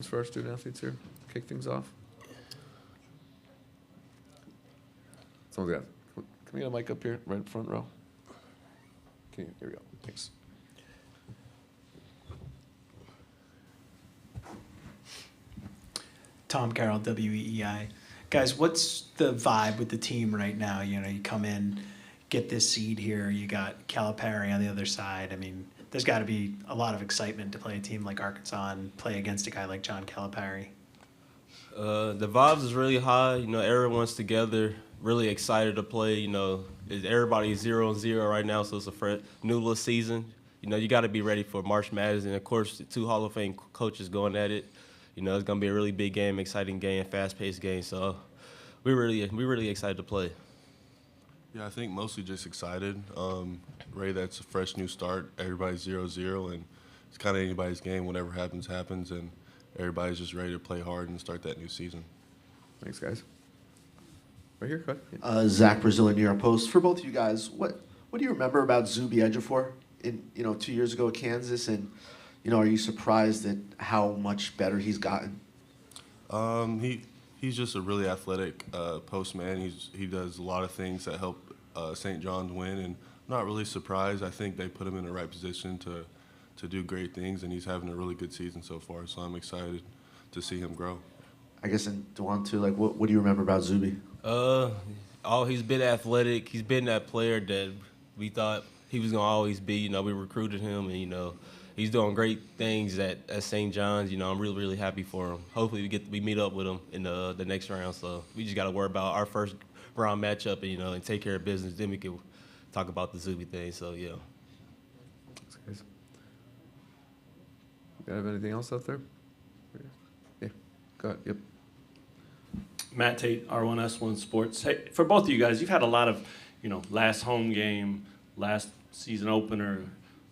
For our student athletes here, kick things off. Someone got. Can we get a mic up here, right front row? Okay, here we go. Thanks. Tom Carroll, WEEI. Guys, what's the vibe with the team right now? You know, you come in, get this seed here, you got Calipari on the other side. I mean, there's got to be a lot of excitement to play a team like Arkansas and play against a guy like John Calipari. The vibes is really high. You know, everyone's together, really excited to play. You know, everybody's 0-0 right now, so it's a new little season. You know, you got to be ready for March Madness, and of course, the two Hall of Fame coaches going at it. You know, it's gonna be a really big game, exciting game, fast-paced game. So, we're really excited to play. Yeah, I think mostly just excited. Ready that it's a fresh new start. Everybody's 0-0, and it's kind of anybody's game. Whatever happens, happens, and everybody's just ready to play hard and start that new season. Thanks, guys. Right here, go ahead. Yeah. Zach Brazilian, New York Post. For both of you guys, what do you remember about Zuby Ejiofor in 2 years ago at Kansas, and are you surprised at how much better he's gotten? He's just a really athletic post man. He does a lot of things that help St. John's win, and I'm not really surprised. I think they put him in the right position to do great things, and he's having a really good season so far. So I'm excited to see him grow. I guess, and Dewan too. Like, what do you remember about Zuby? He's been athletic. He's been that player that we thought he was gonna always be. You know, we recruited him, and he's doing great things at St. John's. You know, I'm really happy for him. Hopefully we meet up with him in the next round. So we just got to worry about our first round matchup and take care of business. Then we can talk about the Zuby thing. So yeah. Thanks, guys. You have anything else out there? Yeah. Go ahead. Yep. Matt Tate, R1S1 Sports. Hey, for both of you guys, you've had a lot of, last home game, last season opener,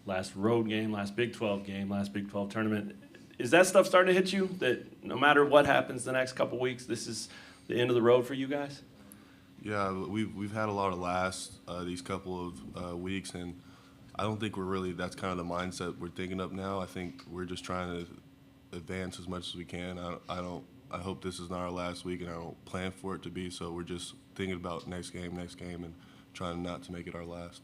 last road game, last Big 12 game, last Big 12 tournament. Is that stuff starting to hit you, that no matter what happens the next couple weeks, this is the end of the road for you guys? Yeah, we've had a lot of these couple of weeks, and I don't think that's kind of the mindset we're thinking of now. I think we're just trying to advance as much as we can. I hope this is not our last week, and I don't plan for it to be, so we're just thinking about next game, and trying not to make it our last.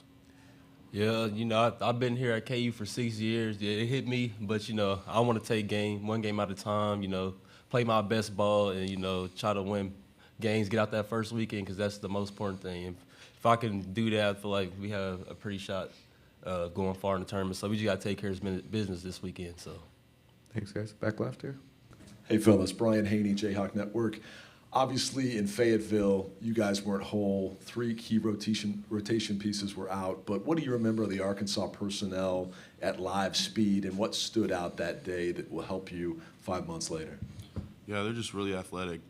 Yeah, I've been here at KU for 6 years. Yeah, it hit me, but, I want to take one game at a time, play my best ball and, try to win games, get out that first weekend, because that's the most important thing. If I can do that, I feel like we have a pretty shot going far in the tournament. So we just got to take care of business this weekend. So, thanks, guys. Back left here. Hey, fellas. Brian Haney, Jayhawk Network. Obviously, in Fayetteville, you guys weren't whole. 3 key rotation pieces were out. But what do you remember of the Arkansas personnel at live speed, and what stood out that day that will help you 5 months later? Yeah, they're just really athletic.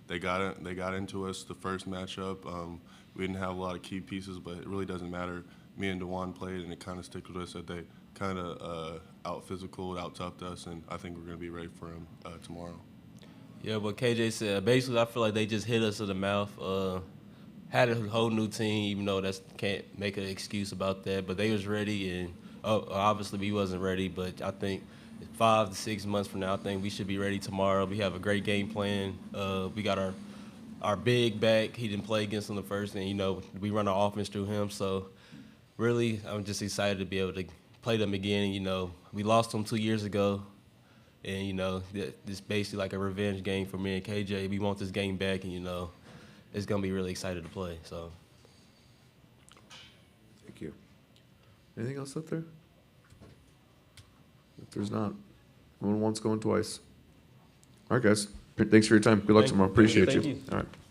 They got into us the first matchup. We didn't have a lot of key pieces, but it really doesn't matter. Me and Dewan played, and it kind of stuck with us that they kind of out-physicaled, out-toughed us, and I think we're going to be ready for them tomorrow. Yeah, what KJ said, basically I feel like they just hit us in the mouth. Had a whole new team, even though can't make an excuse about that, but they was ready, and obviously we wasn't ready, but I think 5 to 6 months from now, I think we should be ready tomorrow. We have a great game plan. We got our big back. He didn't play against him the first, and, we run our offense through him, so really I'm just excited to be able to play them again. We lost them 2 years ago. And, it's basically like a revenge game for me and KJ. We want this game back, and, it's going to be really excited to play. So, Thank you. Anything else out there? If there's not, going once, going twice. All right, guys. Thanks for your time. Good luck tomorrow. Appreciate you. Thank you. All right.